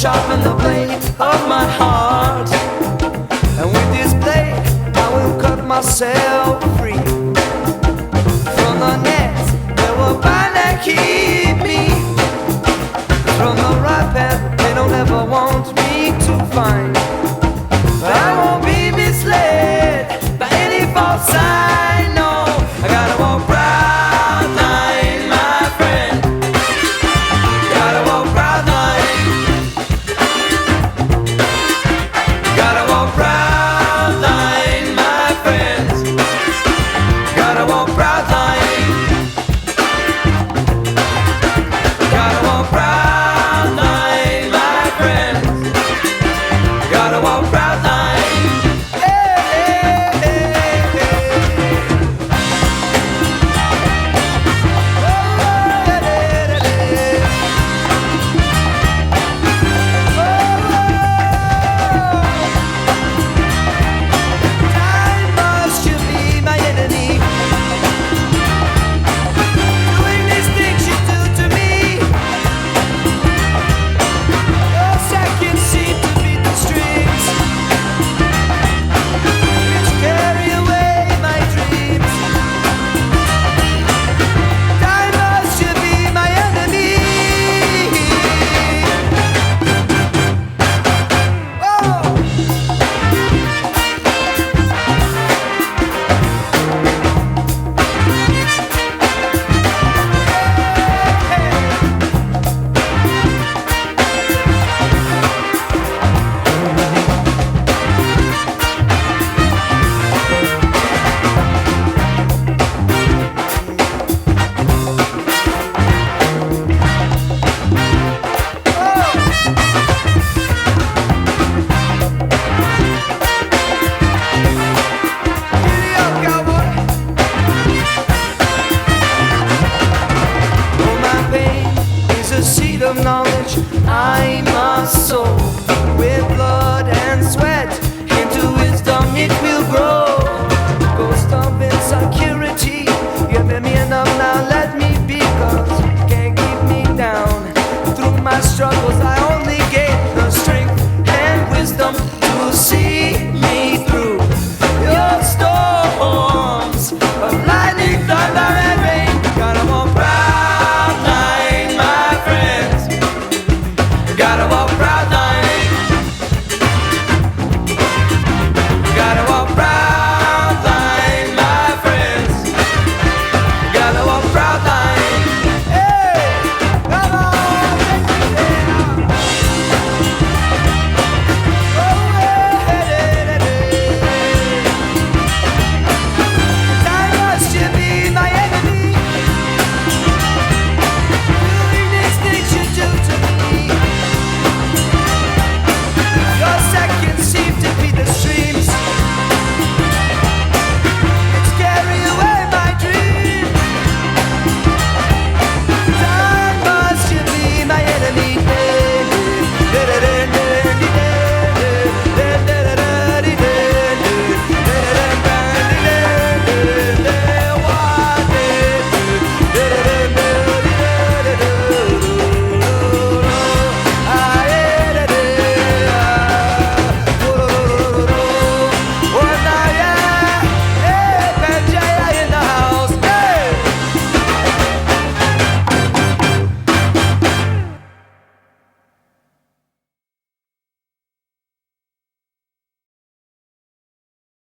sharpen the blade of my heart. And with this blade I will cut myself free from the nets that will bind and keep me from the right path they don't ever want me to find. But I won't be misled by any false sign, no. I gotta walk proud line, my friend. Gotta walk proud line. Gotta walk proud line, my friends. Gotta walk proud line. Gotta walk proud line, my friends. Gotta walk proud line.